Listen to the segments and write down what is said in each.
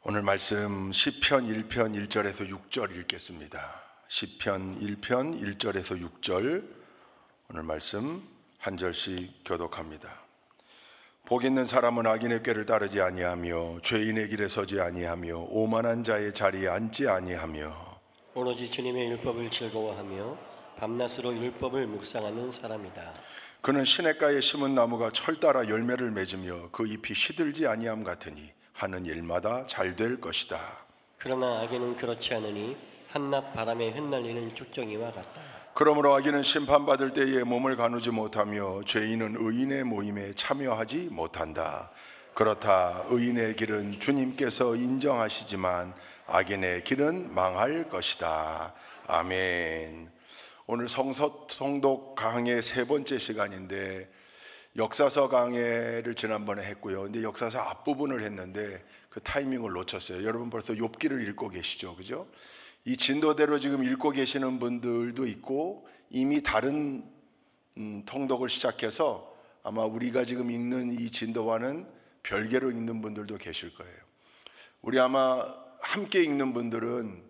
오늘 말씀 시편 1편 1절에서 6절 읽겠습니다. 시편 1편 1절에서 6절 오늘 말씀 한 절씩 교독합니다. 복 있는 사람은 악인의 꾀를 따르지 아니하며 죄인의 길에 서지 아니하며 오만한 자의 자리에 앉지 아니하며 오로지 주님의 율법을 즐거워하며 밤낮으로 율법을 묵상하는 사람이다. 그는 시냇가에 심은 나무가 철 따라 열매를 맺으며 그 잎이 시들지 아니함 같으니 하는 일마다 잘 될 것이다. 그러나 악인은 그렇지 않으니 한낮 바람에 흩날리는 쭉정이와 같다. 그러므로 악인은 심판받을 때에 몸을 가누지 못하며 죄인은 의인의 모임에 참여하지 못한다. 그렇다. 의인의 길은 주님께서 인정하시지만 악인의 길은 망할 것이다. 아멘. 오늘 성독 강의 세 번째 시간인데 역사서 강해를 지난번에 했고요. 근데 역사서 앞부분을 했는데 그 타이밍을 놓쳤어요. 여러분 벌써 욥기를 읽고 계시죠, 그죠? 이 진도대로 지금 읽고 계시는 분들도 있고 이미 다른 통독을 시작해서 아마 우리가 지금 읽는 이 진도와는 별개로 읽는 분들도 계실 거예요. 우리 아마 함께 읽는 분들은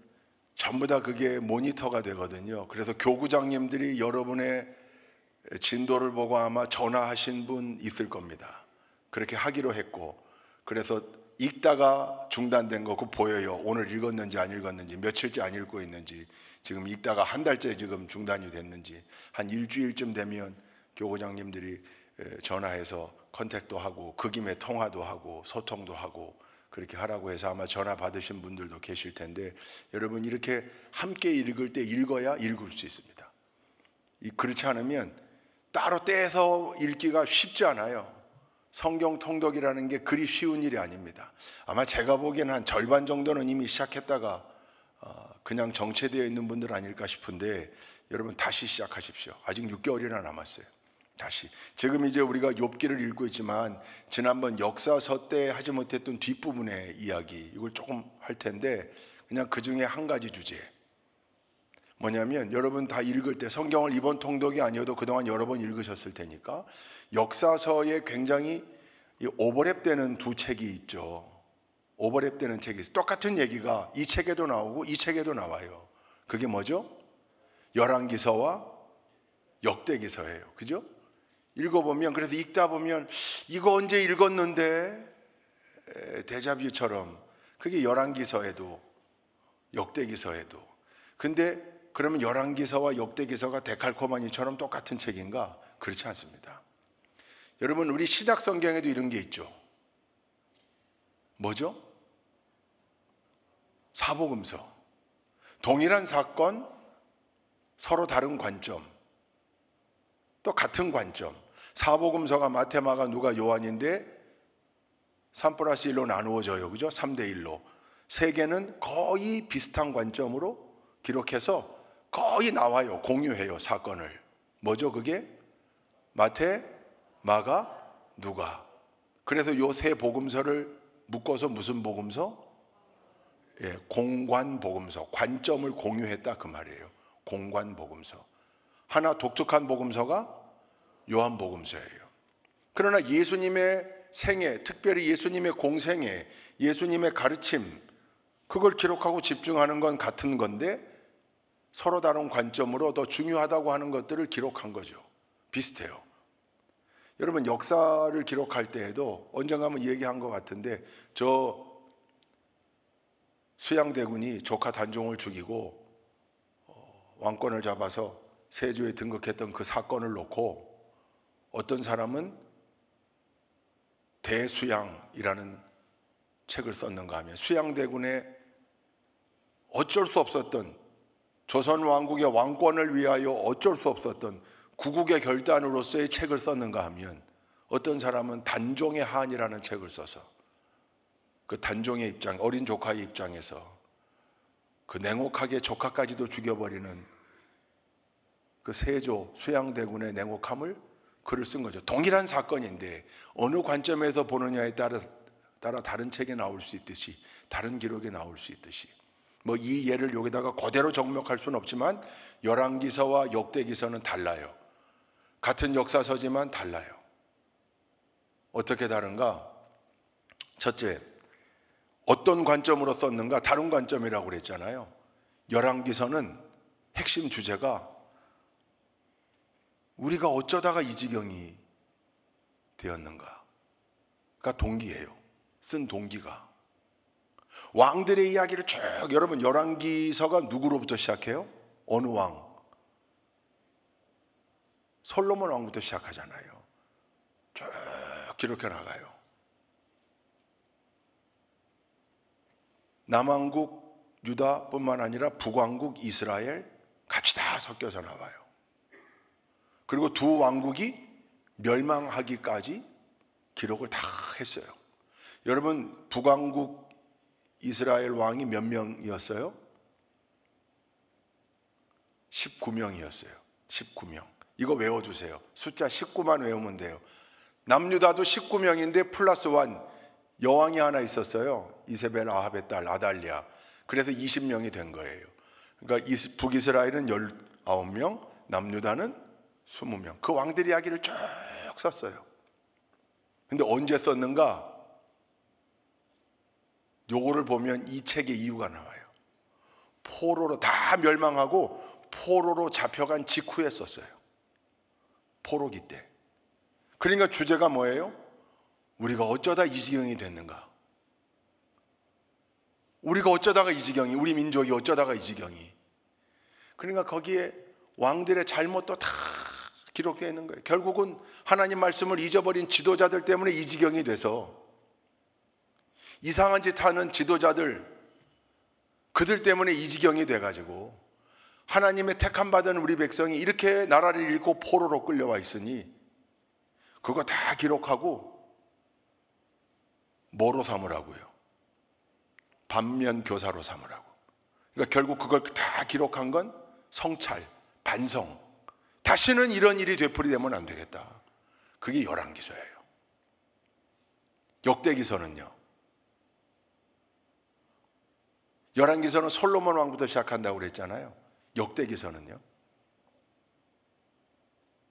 전부 다 그게 모니터가 되거든요. 그래서 교구장님들이 여러분의 진도를 보고 아마 전화하신 분 있을 겁니다. 그렇게 하기로 했고, 그래서 읽다가 중단된 거 그거 보여요. 오늘 읽었는지 안 읽었는지, 며칠째 안 읽고 있는지, 지금 읽다가 한 달째 지금 중단이 됐는지, 한 일주일쯤 되면 교구장님들이 전화해서 컨택도 하고 그 김에 통화도 하고 소통도 하고 그렇게 하라고 해서 아마 전화 받으신 분들도 계실 텐데, 여러분 이렇게 함께 읽을 때 읽어야 읽을 수 있습니다. 그렇지 않으면 따로 떼서 읽기가 쉽지 않아요. 성경 통독이라는 게 그리 쉬운 일이 아닙니다. 아마 제가 보기에는 한 절반 정도는 이미 시작했다가 그냥 정체되어 있는 분들 아닐까 싶은데, 여러분 다시 시작하십시오. 아직 6개월이나 남았어요. 다시. 지금 이제 우리가 욥기를 읽고 있지만 지난번 역사서 때 하지 못했던 뒷부분의 이야기, 이걸 조금 할 텐데, 그냥 그 중에 한 가지 주제, 뭐냐면 여러분 다 읽을 때 성경을 이번 통독이 아니어도 그동안 여러 번 읽으셨을 테니까 역사서에 굉장히 오버랩되는 두 책이 있죠. 오버랩되는 책이 있어요. 똑같은 얘기가 이 책에도 나오고 이 책에도 나와요. 그게 뭐죠? 열왕기서와 역대기서예요. 그죠? 읽어보면, 그래서 읽다 보면 이거 언제 읽었는데 데자뷰처럼, 그게 열왕기서에도 역대기서에도. 근데 그러면 열왕기서와 역대기서가 데칼코마니처럼 똑같은 책인가? 그렇지 않습니다. 여러분 우리 신약 성경에도 이런 게 있죠. 뭐죠? 사복음서. 동일한 사건, 서로 다른 관점, 또 같은 관점. 사복음서가 마태, 마가, 누가, 요한인데 3+1로 나누어져요. 그죠? 3대1로. 세 개는 거의 비슷한 관점으로 기록해서 거의 나와요. 공유해요, 사건을. 뭐죠 그게? 마태, 마가, 누가. 그래서 요 세 복음서를 묶어서 무슨 복음서? 공관 복음서. 관점을 공유했다 그 말이에요. 공관 복음서. 하나 독특한 복음서가 요한 복음서예요. 그러나 예수님의 생애, 특별히 예수님의 공생애, 예수님의 가르침, 그걸 기록하고 집중하는 건 같은 건데 서로 다른 관점으로 더 중요하다고 하는 것들을 기록한 거죠. 비슷해요. 여러분 역사를 기록할 때에도 언젠가 한번 얘기한 것 같은데, 저 수양대군이 조카 단종을 죽이고 왕권을 잡아서 세조에 등극했던 그 사건을 놓고 어떤 사람은 대수양이라는 책을 썼는가 하면, 수양대군의 어쩔 수 없었던 조선 왕국의 왕권을 위하여 어쩔 수 없었던 구국의 결단으로서의 책을 썼는가 하면, 어떤 사람은 단종의 한이라는 책을 써서 그 단종의 입장, 어린 조카의 입장에서 그 냉혹하게 조카까지도 죽여버리는 그 세조 수양대군의 냉혹함을 글을 쓴 거죠. 동일한 사건인데 어느 관점에서 보느냐에 따라 다른 책에 나올 수 있듯이, 다른 기록에 나올 수 있듯이, 뭐 이 예를 여기다가 그대로 적목할 수는 없지만 열왕기서와 역대기서는 달라요. 같은 역사서지만 달라요. 어떻게 다른가? 첫째, 어떤 관점으로 썼는가? 다른 관점이라고 그랬잖아요. 열왕기서는 핵심 주제가 우리가 어쩌다가 이 지경이 되었는가가 동기예요. 쓴 동기가. 왕들의 이야기를 쭉, 여러분 열왕기서가 누구로부터 시작해요? 어느 왕? 솔로몬 왕부터 시작하잖아요. 쭉 기록해 나가요. 남왕국 유다뿐만 아니라 북왕국 이스라엘 같이 다 섞여서 나와요. 그리고 두 왕국이 멸망하기까지 기록을 다 했어요. 여러분 북왕국 이스라엘 왕이 몇 명이었어요? 19명이었어요. 19명. 이거 외워두세요. 숫자 19만 외우면 돼요. 남유다도 19명인데 플러스 1 여왕이 하나 있었어요. 이세벨 아합의 딸 아달랴. 그래서 20명이 된 거예요. 그러니까 북이스라엘은 19명, 남유다는 20명. 그 왕들 이야기를 쭉 썼어요. 근데 언제 썼는가? 요거를 보면 이 책의 이유가 나와요. 포로로 다 멸망하고 포로로 잡혀간 직후에 썼어요. 포로기 때. 그러니까 주제가 뭐예요? 우리가 어쩌다 이 지경이 됐는가? 우리가 어쩌다가 이 지경이, 우리 민족이 어쩌다가 이 지경이. 그러니까 거기에 왕들의 잘못도 다 기록되어 있는 거예요. 결국은 하나님 말씀을 잊어버린 지도자들 때문에 이 지경이 돼서 이상한 짓 하는 지도자들, 그들 때문에 이 지경이 돼가지고 하나님의 택함 받은 우리 백성이 이렇게 나라를 잃고 포로로 끌려와 있으니 그거 다 기록하고 뭐로 삼으라고요? 반면 교사로 삼으라고. 그러니까 결국 그걸 다 기록한 건 성찰, 반성. 다시는 이런 일이 되풀이되면 안 되겠다. 그게 열왕기서예요. 역대기서는요. 열왕기서는 솔로몬 왕부터 시작한다고 그랬잖아요. 역대기서는요.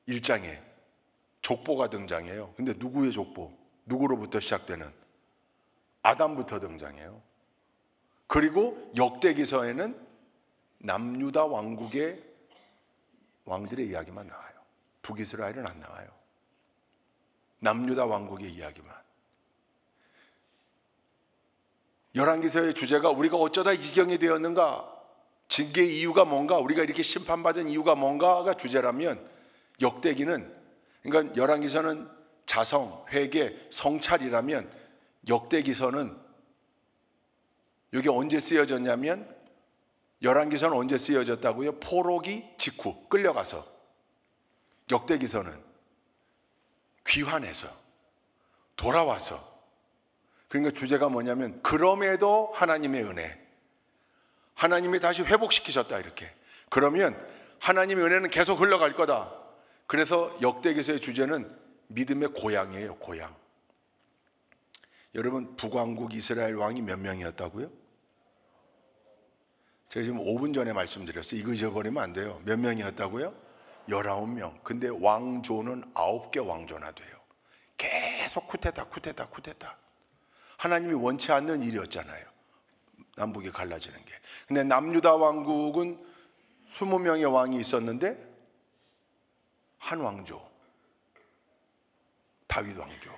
1장에 족보가 등장해요. 근데 누구의 족보? 누구로부터 시작되는? 아담부터 등장해요. 그리고 역대기서에는 남유다 왕국의 왕들의 이야기만 나와요. 북이스라엘은 안 나와요. 남유다 왕국의 이야기만. 열왕기서의 주제가 우리가 어쩌다 이 지경이 되었는가? 징계의 이유가 뭔가? 우리가 이렇게 심판받은 이유가 뭔가가 주제라면 역대기는, 그러니까 열왕기서는 자성, 회개, 성찰이라면 역대기서는 이게 언제 쓰여졌냐면 열왕기서는 언제 쓰여졌다고요? 포로기 직후 끌려가서. 역대기서는 귀환해서 돌아와서. 그러니까 주제가 뭐냐면 그럼에도 하나님의 은혜, 하나님이 다시 회복시키셨다 이렇게. 그러면 하나님의 은혜는 계속 흘러갈 거다. 그래서 역대기서의 주제는 믿음의 고향이에요. 고향. 여러분 북왕국 이스라엘 왕이 몇 명이었다고요? 제가 지금 5분 전에 말씀드렸어요. 이거 잊어버리면 안 돼요. 몇 명이었다고요? 19명. 근데 왕조는 9개 왕조나 돼요. 계속 쿠데타. 하나님이 원치 않는 일이었잖아요. 남북이 갈라지는 게. 근데 남유다 왕국은 20명의 왕이 있었는데 한 왕조, 다윗 왕조.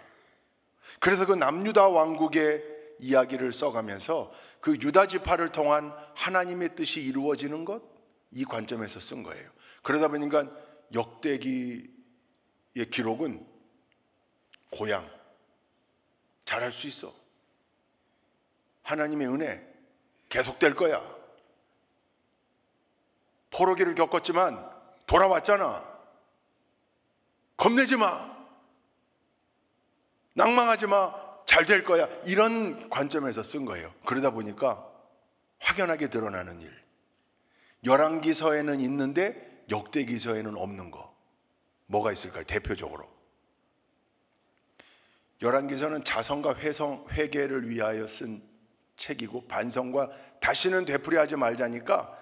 그래서 그 남유다 왕국의 이야기를 써가면서 그 유다 지파를 통한 하나님의 뜻이 이루어지는 것, 이 관점에서 쓴 거예요. 그러다 보니까 역대기의 기록은 고향, 잘할 수 있어. 하나님의 은혜 계속될 거야. 포로기를 겪었지만 돌아왔잖아. 겁내지 마. 낭망하지 마. 잘 될 거야. 이런 관점에서 쓴 거예요. 그러다 보니까 확연하게 드러나는 일. 열왕기서에는 있는데 역대기서에는 없는 거. 뭐가 있을까요? 대표적으로. 열왕기서는 자성과 회개를 위하여 쓴 책이고 반성과 다시는 되풀이하지 말자니까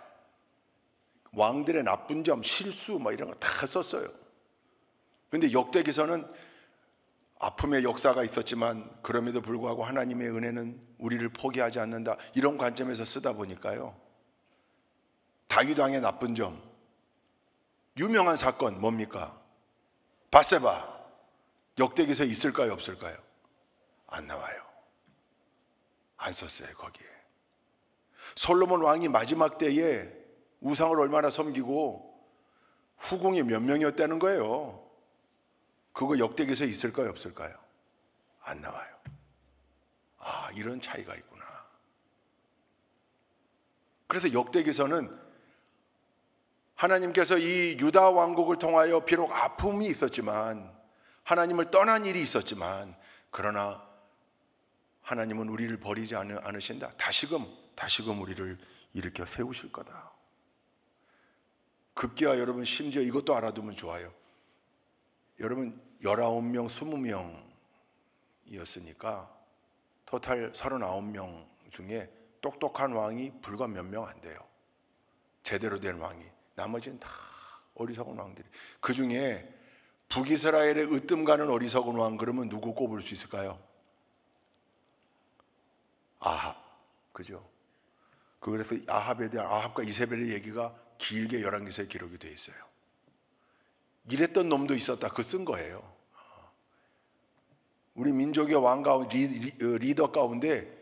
왕들의 나쁜 점, 실수 뭐 이런 거 다 썼어요. 근데 역대기서는 아픔의 역사가 있었지만 그럼에도 불구하고 하나님의 은혜는 우리를 포기하지 않는다, 이런 관점에서 쓰다 보니까요, 다윗 왕의 나쁜 점, 유명한 사건 뭡니까? 밧세바. 역대기서에 있을까요, 없을까요? 안 나와요. 안 썼어요 거기에. 솔로몬 왕이 마지막 때에 우상을 얼마나 섬기고 후궁이 몇 명이었다는 거예요. 그거 역대기서에 있을까요, 없을까요? 안 나와요. 아, 이런 차이가 있구나. 그래서 역대기서는 하나님께서 이 유다 왕국을 통하여 비록 아픔이 있었지만, 하나님을 떠난 일이 있었지만, 그러나 하나님은 우리를 버리지 않으신다. 다시금 우리를 일으켜 세우실 거다. 급기야 여러분, 심지어 이것도 알아두면 좋아요. 여러분 19명, 20명이었으니까 토탈 39명 중에 똑똑한 왕이 불과 몇 명 안 돼요. 제대로 된 왕이. 나머지는 다 어리석은 왕들이. 그 중에 북이스라엘의 으뜸 가는 어리석은 왕, 그러면 누구 꼽을 수 있을까요? 아합. 그죠? 그래서 아합에 대한, 아합과 이세벨의 얘기가 길게 열왕기서에 기록이 되어 있어요. 이랬던 놈도 있었다, 그 쓴 거예요. 우리 민족의 왕 가운데, 리더 가운데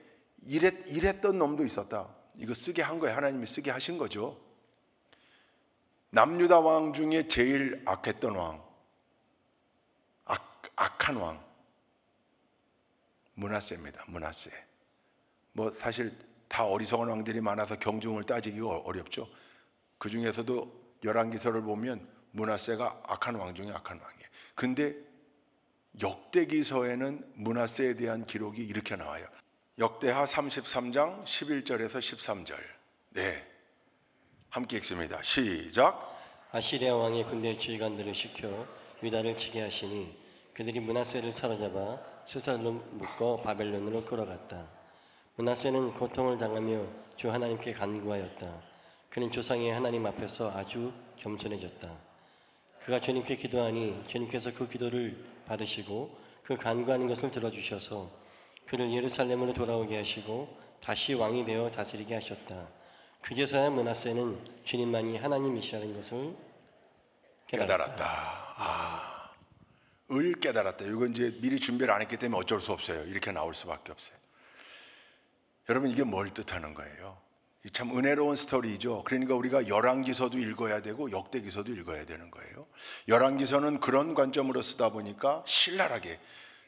이랬던 놈도 있었다. 이거 쓰게 한 거예요. 하나님이 쓰게 하신 거죠. 남유다 왕 중에 제일 악했던 왕, 악한 왕, 므낫세입니다. 므낫세. 뭐 사실 다 어리석은 왕들이 많아서 경중을 따지기가 어렵죠. 그 중에서도 열왕기서를 보면 므낫세가 악한 왕 중에 악한 왕이에요. 근데 역대기서에는 므낫세에 대한 기록이 이렇게 나와요. 역대하 33장 11절에서 13절. 네, 함께 읽습니다. 시작. 아시리아 왕이 군대 지휘관들을 시켜 유다를 치게 하시니 그들이 므낫세를 사로잡아 수살로 묶어 바벨론으로 끌어갔다. 므낫세는 고통을 당하며 주 하나님께 간구하였다. 그는 조상의 하나님 앞에서 아주 겸손해졌다. 그가 주님께 기도하니 주님께서 그 기도를 받으시고 그 간구하는 것을 들어주셔서 그를 예루살렘으로 돌아오게 하시고 다시 왕이 되어 다스리게 하셨다. 그제서야 므낫세는 주님만이 하나님이시라는 것을 깨달았다. 을 깨달았다. 이건 이제 미리 준비를 안 했기 때문에 어쩔 수 없어요. 이렇게 나올 수밖에 없어요. 여러분, 이게 뭘 뜻하는 거예요? 참 은혜로운 스토리죠. 그러니까 우리가 열왕기서도 읽어야 되고 역대기서도 읽어야 되는 거예요. 열왕기서는 그런 관점으로 쓰다 보니까 신랄하게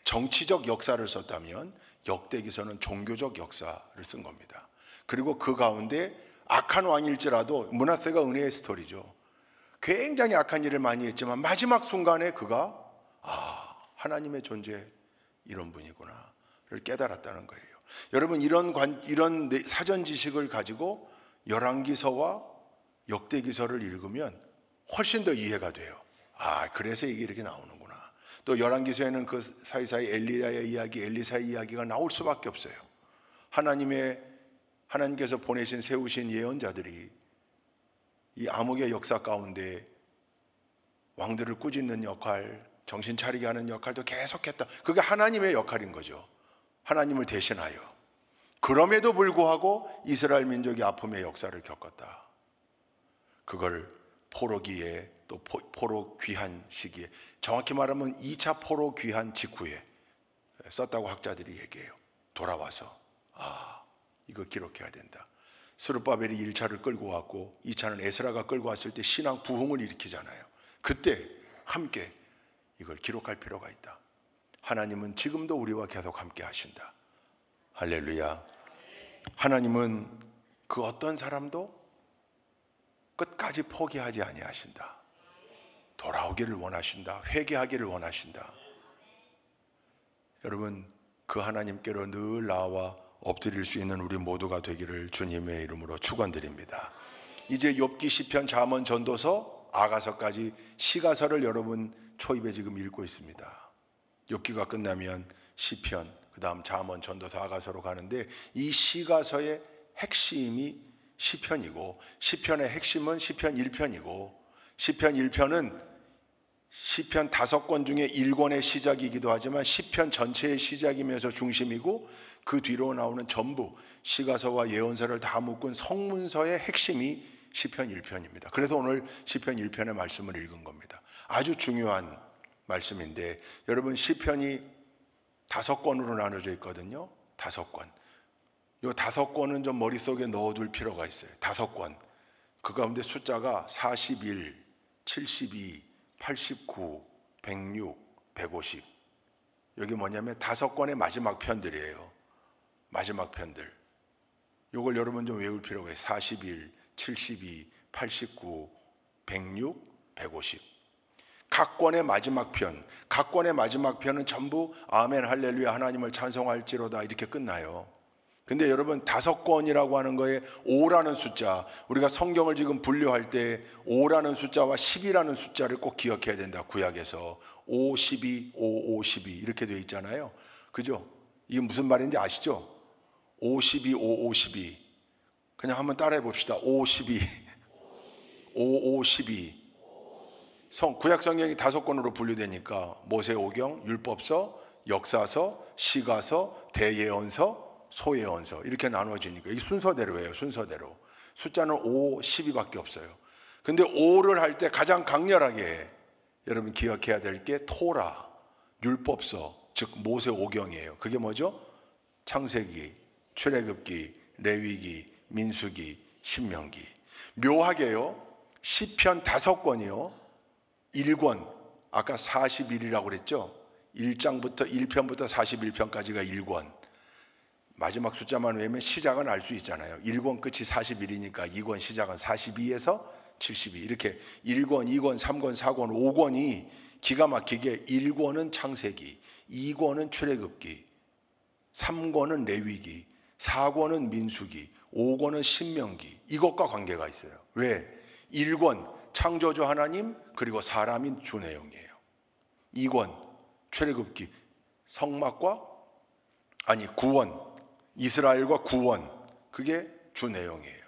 정치적 역사를 썼다면, 역대기서는 종교적 역사를 쓴 겁니다. 그리고 그 가운데 악한 왕일지라도 므낫세가 은혜의 스토리죠. 굉장히 악한 일을 많이 했지만 마지막 순간에 그가 하나님의 존재, 이런 분이구나를 깨달았다는 거예요. 여러분, 이런 사전 지식을 가지고 열왕기서와 역대기서를 읽으면 훨씬 더 이해가 돼요. 그래서 이게 이렇게 나오는구나. 또 열왕기서에는 그 사이사이 엘리야의 이야기, 엘리사의 이야기가 나올 수밖에 없어요. 하나님께서 보내신, 세우신 예언자들이 이 암흑의 역사 가운데 왕들을 꾸짖는 역할, 정신 차리게 하는 역할도 계속했다. 그게 하나님의 역할인 거죠. 하나님을 대신하여. 그럼에도 불구하고 이스라엘 민족이 아픔의 역사를 겪었다. 그걸 포로기에, 또 포로 귀한 시기에, 정확히 말하면 2차 포로 귀한 직후에 썼다고 학자들이 얘기해요. 돌아와서 이걸 기록해야 된다. 스룹바벨이 1차를 끌고 왔고 2차는 에스라가 끌고 왔을 때 신앙 부흥을 일으키잖아요. 그때 함께 이걸 기록할 필요가 있다. 하나님은 지금도 우리와 계속 함께 하신다. 할렐루야. 하나님은 그 어떤 사람도 끝까지 포기하지 아니하신다. 돌아오기를 원하신다. 회개하기를 원하신다. 여러분, 그 하나님께로 늘 나와 엎드릴 수 있는 우리 모두가 되기를 주님의 이름으로 축원드립니다. 이제 욥기, 시편, 잠언, 전도서, 아가서까지 시가서를 여러분 초입에 지금 읽고 있습니다. 욥기가 끝나면 시편, 그 다음 잠언, 전도서, 아가서로 가는데, 이 시가서의 핵심이 시편이고, 시편의 핵심은 시편 1편이고, 시편 1편은 시편 5권 중에 1권의 시작이기도 하지만 시편 전체의 시작이면서 중심이고, 그 뒤로 나오는 전부 시가서와 예언서를 다 묶은 성문서의 핵심이 시편 1편입니다. 그래서 오늘 시편 1편의 말씀을 읽은 겁니다. 아주 중요한 말씀인데, 여러분 시편이 5권으로 나눠져 있거든요. 5권. 이 5권은 좀 머릿속에 넣어둘 필요가 있어요. 5권. 그 가운데 숫자가 41, 72, 89, 106, 150. 여기 뭐냐면 5권의 마지막 편들이에요. 마지막 편들. 이걸 여러분 좀 외울 필요가 있어요. 41, 72, 89, 106, 150. 각 권의 마지막 편, 각 권의 마지막 편은 전부 아멘 할렐루야 하나님을 찬송할지로다 이렇게 끝나요. 근데 여러분 5권이라고 하는 거에 5라는 숫자, 우리가 성경을 지금 분류할 때 5라는 숫자와 10이라는 숫자를 꼭 기억해야 된다. 구약에서 5, 12, 5, 5, 12 이렇게 되어 있잖아요. 그죠? 이게 무슨 말인지 아시죠? 5, 12, 5, 5, 12. 그냥 한번 따라해 봅시다. 5, 12, 5, 5, 12. 구약 성경이 5권으로 분류되니까 모세오경, 율법서, 역사서, 시가서, 대예언서, 소예언서 이렇게 나눠지니까 이 순서대로예요. 순서대로. 숫자는 5, 12밖에 없어요. 근데 5를 할 때 가장 강렬하게 여러분 기억해야 될 게 토라, 율법서, 즉 모세오경이에요. 그게 뭐죠? 창세기, 출애굽기, 레위기, 민수기, 신명기. 묘하게요, 시편 5권이요 1권, 아까 41이라고 그랬죠? 1장부터 1편부터 41편까지가 1권. 마지막 숫자만 외우면 시작은 알 수 있잖아요. 1권 끝이 41이니까 2권 시작은 42에서 72. 이렇게 1권, 2권, 3권, 4권, 5권이 기가 막히게 1권은 창세기, 2권은 출애굽기, 3권은 레위기, 4권은 민수기, 5권은 신명기. 이것과 관계가 있어요. 왜? 1권 창조주 하나님 그리고 사람인 주 내용이에요. 2권 출애굽기 구원, 이스라엘과 구원, 그게 주 내용이에요.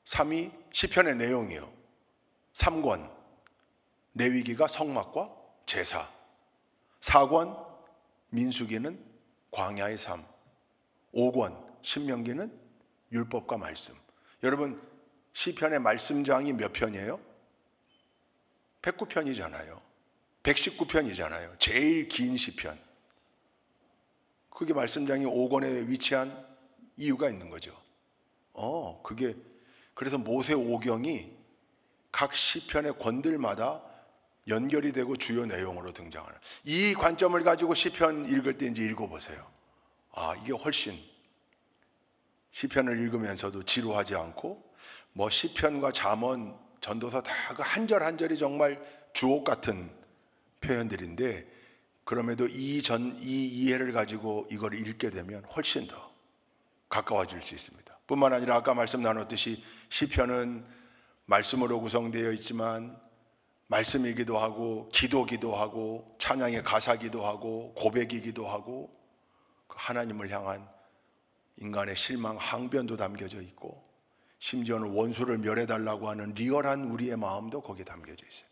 3이 시편의 내용이에요. 3권 레위기가 성막과 제사, 4권 민수기는 광야의 삶, 5권 신명기는 율법과 말씀. 여러분 시편의 말씀장이 몇 편이에요? 109편이잖아요. 119편이잖아요. 제일 긴 시편. 그게 말씀장이 5권에 위치한 이유가 있는 거죠. 그게 그래서 모세오경이 각 시편의 권들마다 연결이 되고 주요 내용으로 등장하는, 이 관점을 가지고 시편 읽을 때 이제 읽어보세요. 이게 훨씬 시편을 읽으면서도 지루하지 않고, 뭐 시편과 잠언, 전도서 다 그 한 절 한 절이 정말 주옥 같은 표현들인데, 그럼에도 이 이해를 가지고 이걸 읽게 되면 훨씬 더 가까워질 수 있습니다. 뿐만 아니라 아까 말씀 나눴듯이 시편은 말씀으로 구성되어 있지만 말씀이기도 하고 기도기도 하고 찬양의 가사기도 하고 고백이기도 하고 하나님을 향한 인간의 실망, 항변도 담겨져 있고, 심지어는 원수를 멸해달라고 하는 리얼한 우리의 마음도 거기에 담겨져 있어요.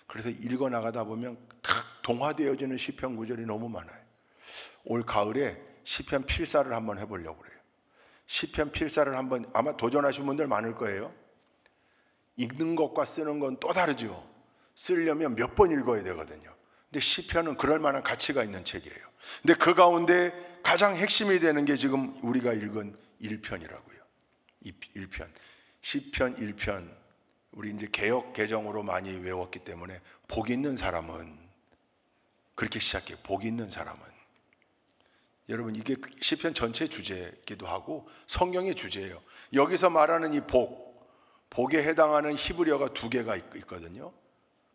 그래서 읽어나가다 보면 탁 동화되어지는 시편 구절이 너무 많아요. 올 가을에 시편 필사를 한번 해보려고 그래요. 시편 필사를 한번, 아마 도전하신 분들 많을 거예요. 읽는 것과 쓰는 건 또 다르죠. 쓰려면 몇 번 읽어야 되거든요. 근데 시편은 그럴 만한 가치가 있는 책이에요. 근데 그 가운데 가장 핵심이 되는 게 지금 우리가 읽은 1편이라고요. 1편. 시편 1편. 우리 이제 개역 개정으로 많이 외웠기 때문에 복 있는 사람은, 그렇게 시작해요. 복 있는 사람은. 여러분 이게 시편 전체 주제이기도 하고 성경의 주제예요. 여기서 말하는 이 복에 해당하는 히브리어가 2개가 있거든요.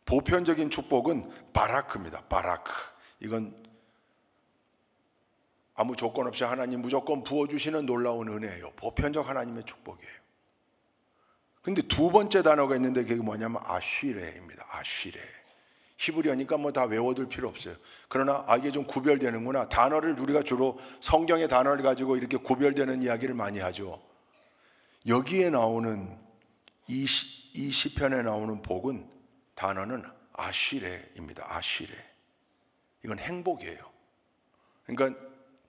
보편적인 축복은 바라크입니다. 바라크. 이건 아무 조건 없이 하나님 무조건 부어주시는 놀라운 은혜예요. 보편적 하나님의 축복이에요. 근데 2번째 단어가 있는데 그게 뭐냐면 아쉬레입니다. 아쉬레. 히브리어니까 뭐 다 외워둘 필요 없어요. 그러나 이게 좀 구별되는구나. 단어를 우리가 주로 성경의 단어를 가지고 이렇게 구별되는 이야기를 많이 하죠. 여기에 나오는 이 시편에 나오는 복은, 단어는 아쉬레입니다. 아쉬레. 이건 행복이에요. 그러니까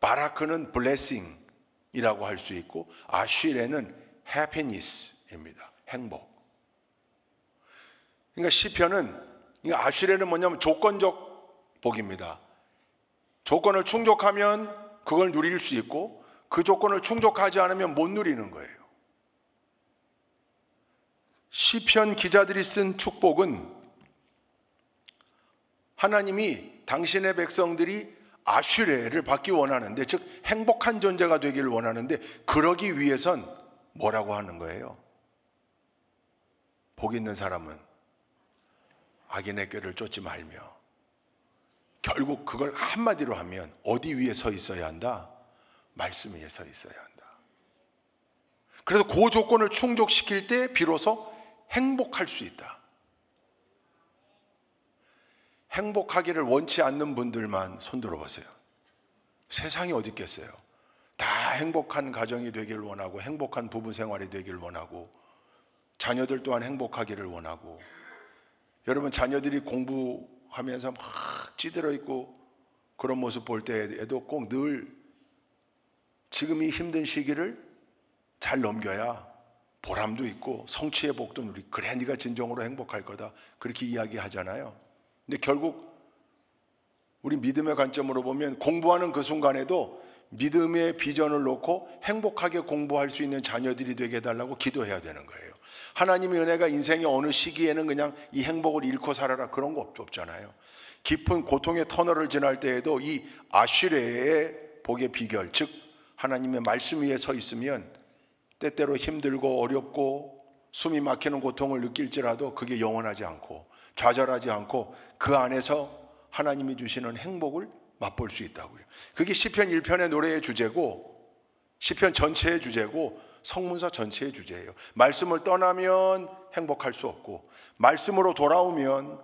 바라크는 blessing이라고 할 수 있고 아쉬레는 happiness입니다. 행복. 그러니까 시편은 아쉬레는 뭐냐면 조건적 복입니다. 조건을 충족하면 그걸 누릴 수 있고 그 조건을 충족하지 않으면 못 누리는 거예요. 시편 기자들이 쓴 축복은 하나님이 당신의 백성들이 아쉬레를 받기 원하는데, 즉 행복한 존재가 되기를 원하는데, 그러기 위해선 뭐라고 하는 거예요? 복 있는 사람은 악인의 꾀를 쫓지 말며, 결국 그걸 한마디로 하면 어디 위에 서 있어야 한다? 말씀 위에 서 있어야 한다. 그래서 그 조건을 충족시킬 때 비로소 행복할 수 있다. 행복하기를 원치 않는 분들만 손 들어보세요. 세상이 어디 있겠어요? 다 행복한 가정이 되기를 원하고 행복한 부부 생활이 되기를 원하고 자녀들 또한 행복하기를 원하고, 여러분 자녀들이 공부하면서 막 찌들어 있고 그런 모습 볼 때에도 꼭 늘 지금 이 힘든 시기를 잘 넘겨야 보람도 있고 성취의 복도 누리고, 그래 네가 진정으로 행복할 거다, 그렇게 이야기하잖아요. 근데 결국 우리 믿음의 관점으로 보면 공부하는 그 순간에도 믿음의 비전을 놓고 행복하게 공부할 수 있는 자녀들이 되게 해달라고 기도해야 되는 거예요. 하나님의 은혜가 인생의 어느 시기에는 그냥 이 행복을 잃고 살아라 그런 거 없잖아요. 깊은 고통의 터널을 지날 때에도 이 아쉬레의 복의 비결, 즉 하나님의 말씀 위에 서 있으면 때때로 힘들고 어렵고 숨이 막히는 고통을 느낄지라도 그게 영원하지 않고 좌절하지 않고 그 안에서 하나님이 주시는 행복을 맛볼 수 있다고요. 그게 시편 1편의 노래의 주제고 시편 전체의 주제고 성문서 전체의 주제예요. 말씀을 떠나면 행복할 수 없고 말씀으로 돌아오면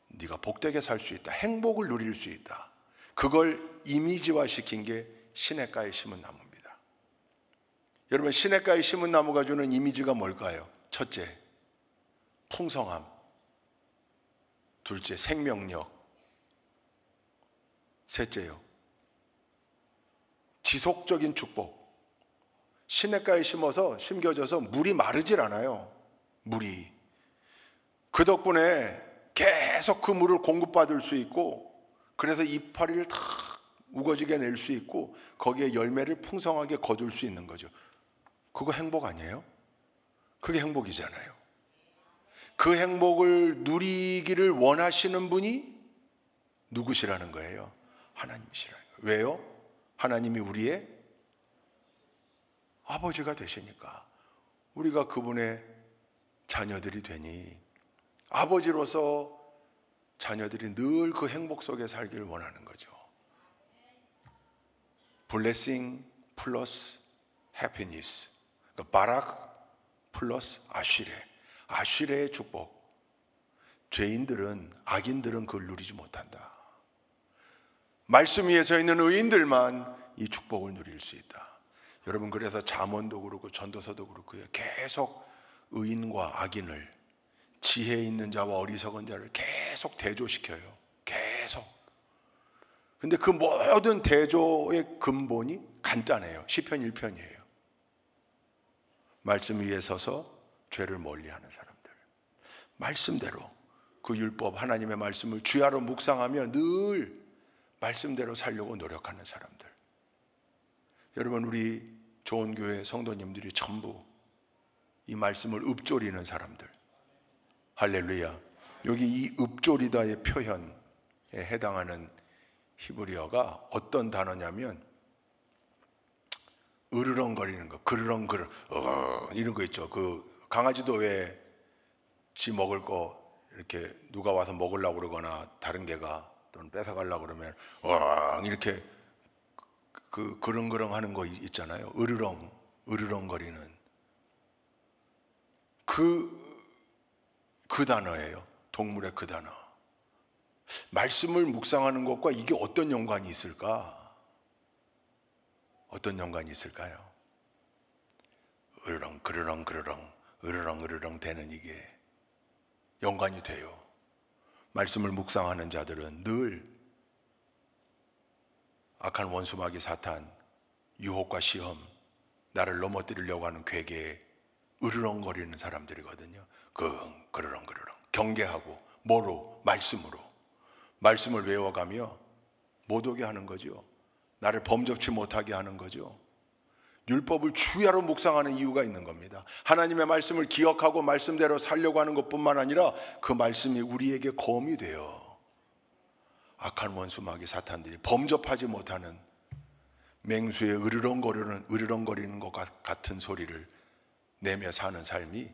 네가 복되게 살 수 있다, 행복을 누릴 수 있다. 그걸 이미지화 시킨 게 시냇가에 심은 나무입니다. 여러분, 시냇가에 심은 나무가 주는 이미지가 뭘까요? 첫째, 풍성함. 둘째, 생명력. 셋째요, 지속적인 축복. 시냇가에 심겨져서 물이 마르질 않아요. 물이 그 덕분에 계속 그 물을 공급받을 수 있고, 그래서 이파리를 다 우거지게 낼 수 있고 거기에 열매를 풍성하게 거둘 수 있는 거죠. 그거 행복 아니에요? 그게 행복이잖아요. 그 행복을 누리기를 원하시는 분이 누구시라는 거예요? 하나님이시라는 거예요. 왜요? 하나님이 우리의 아버지가 되시니까 우리가 그분의 자녀들이 되니, 아버지로서 자녀들이 늘 그 행복 속에 살기를 원하는 거죠. 블레싱 플러스 해피니스, 그러니까 바락 플러스 아쉬레, 아쉬레의 축복. 죄인들은, 악인들은 그걸 누리지 못한다. 말씀 위에 서 있는 의인들만 이 축복을 누릴 수 있다. 여러분, 그래서 잠언도 그렇고 전도서도 그렇고요, 계속 의인과 악인을, 지혜 있는 자와 어리석은 자를 계속 대조시켜요. 계속. 근데 그 모든 대조의 근본이 간단해요. 시편 1편이에요. 말씀 위에 서서 죄를 멀리하는 사람들, 말씀대로 그 율법, 하나님의 말씀을 주야로 묵상하며 늘 말씀대로 살려고 노력하는 사람들. 여러분, 우리 좋은 교회 성도님들이 전부 이 말씀을 읊조리는 사람들. 할렐루야. 여기 이 읊조리다의 표현에 해당하는 히브리어가 어떤 단어냐면 으르렁거리는 거, 그르렁그르 이런 거 있죠. 그 강아지도 왜 지 먹을 거 이렇게 누가 와서 먹으려고 그러거나 다른 개가 또는 뺏어가려고 그러면 이렇게 그 그릉그릉 하는 거 있잖아요. 으르렁거리는 그 단어예요. 동물의 그 단어. 말씀을 묵상하는 것과 이게 어떤 연관이 있을까? 어떤 연관이 있을까요? 으르렁 그르렁 으르렁 되는 이게 연관이 돼요. 말씀을 묵상하는 자들은 늘 악한 원수 마귀 사탄, 유혹과 시험, 나를 넘어뜨리려고 하는 괴계에 으르렁거리는 사람들이거든요. 그르렁 경계하고 뭐로? 말씀으로. 말씀을 외워가며 못 오게 하는 거죠. 나를 범접치 못하게 하는 거죠. 율법을 주야로 묵상하는 이유가 있는 겁니다. 하나님의 말씀을 기억하고 말씀대로 살려고 하는 것뿐만 아니라 그 말씀이 우리에게 검이 돼요. 악한 원수 마귀 사탄들이 범접하지 못하는 맹수의 으르렁거리는 것 같은 소리를 내며 사는 삶이,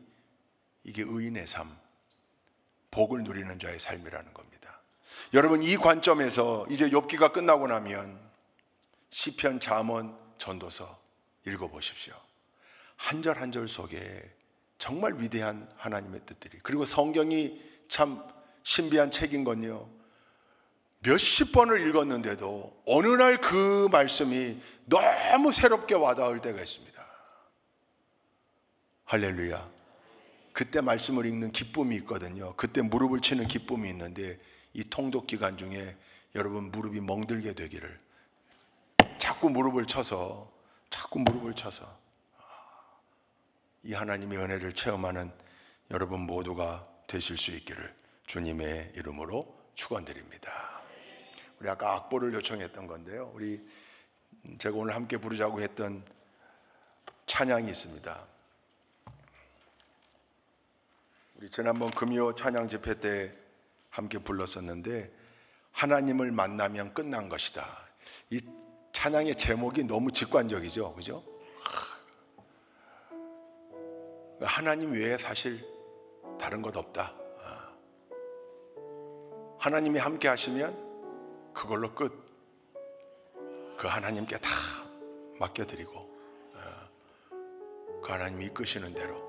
이게 의인의 삶, 복을 누리는 자의 삶이라는 겁니다. 여러분, 이 관점에서 이제 욥기가 끝나고 나면 시편, 잠언, 전도서 읽어보십시오. 한 절 한 절 속에 정말 위대한 하나님의 뜻들이, 그리고 성경이 참 신비한 책인 건요, 몇십 번을 읽었는데도 어느 날 그 말씀이 너무 새롭게 와닿을 때가 있습니다. 할렐루야. 그때 말씀을 읽는 기쁨이 있거든요. 그때 무릎을 치는 기쁨이 있는데, 이 통독 기간 중에 여러분 무릎이 멍들게 되기를, 자꾸 무릎을 쳐서 이 하나님의 은혜를 체험하는 여러분 모두가 되실 수 있기를 주님의 이름으로 축원드립니다. 우리 아까 악보를 요청했던 건데요, 제가 오늘 함께 부르자고 했던 찬양이 있습니다. 우리 지난번 금요 찬양 집회 때 함께 불렀었는데, 하나님을 만나면 끝난 것이다. 이 찬양의 제목이 너무 직관적이죠, 그죠? 하나님 외에 사실 다른 것 없다. 하나님이 함께 하시면 그걸로 끝. 그 하나님께 다 맡겨드리고, 그 하나님이 이끄시는 대로.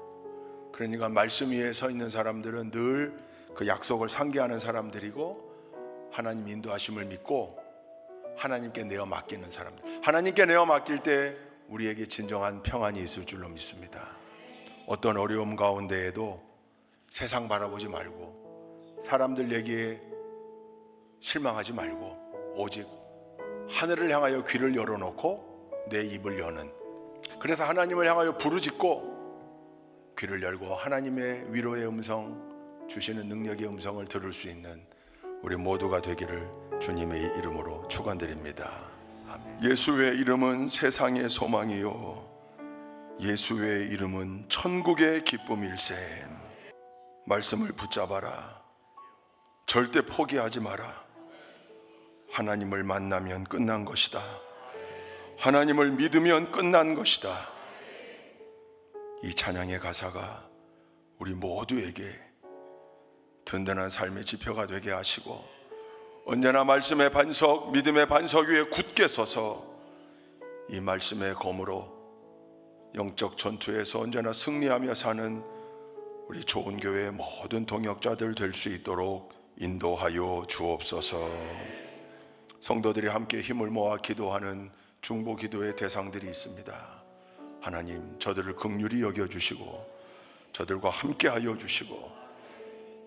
그러니까 말씀 위에 서 있는 사람들은 늘 그 약속을 상기하는 사람들이고, 하나님 인도하심을 믿고 하나님께 내어 맡기는 사람들. 하나님께 내어 맡길 때 우리에게 진정한 평안이 있을 줄로 믿습니다. 어떤 어려움 가운데에도 세상 바라보지 말고, 사람들 얘기에 실망하지 말고, 오직 하늘을 향하여 귀를 열어놓고 내 입을 여는, 그래서 하나님을 향하여 부르짖고 귀를 열고 하나님의 위로의 음성, 주시는 능력의 음성을 들을 수 있는 우리 모두가 되기를 주님의 이름으로 축원드립니다. 아멘. 예수의 이름은 세상의 소망이요, 예수의 이름은 천국의 기쁨일세. 말씀을 붙잡아라. 절대 포기하지 마라. 하나님을 만나면 끝난 것이다. 하나님을 믿으면 끝난 것이다. 이 찬양의 가사가 우리 모두에게 든든한 삶의 지표가 되게 하시고, 언제나 말씀의 반석, 믿음의 반석 위에 굳게 서서 이 말씀의 검으로 영적 전투에서 언제나 승리하며 사는 우리 좋은 교회의 모든 동역자들 될 수 있도록 인도하여 주옵소서. 성도들이 함께 힘을 모아 기도하는 중보 기도의 대상들이 있습니다. 하나님, 저들을 긍휼히 여겨주시고 저들과 함께하여 주시고,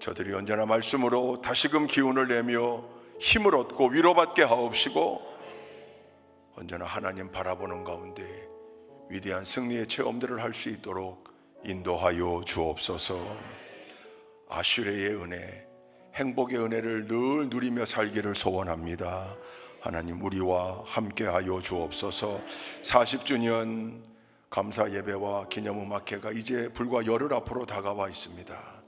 저들이 언제나 말씀으로 다시금 기운을 내며 힘을 얻고 위로받게 하옵시고, 언제나 하나님 바라보는 가운데 위대한 승리의 체험들을 할 수 있도록 인도하여 주옵소서. 아슈레의 은혜, 행복의 은혜를 늘 누리며 살기를 소원합니다. 하나님, 우리와 함께하여 주옵소서. 40주년 감사 예배와 기념음악회가 이제 불과 열흘 앞으로 다가와 있습니다.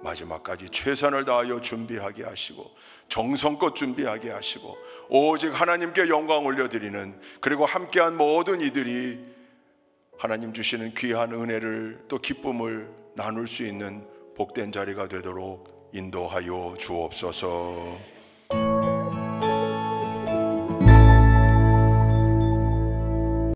마지막까지 최선을 다하여 준비하게 하시고, 정성껏 준비하게 하시고, 오직 하나님께 영광 올려드리는, 그리고 함께한 모든 이들이 하나님 주시는 귀한 은혜를, 또 기쁨을 나눌 수 있는 복된 자리가 되도록 인도하여 주옵소서.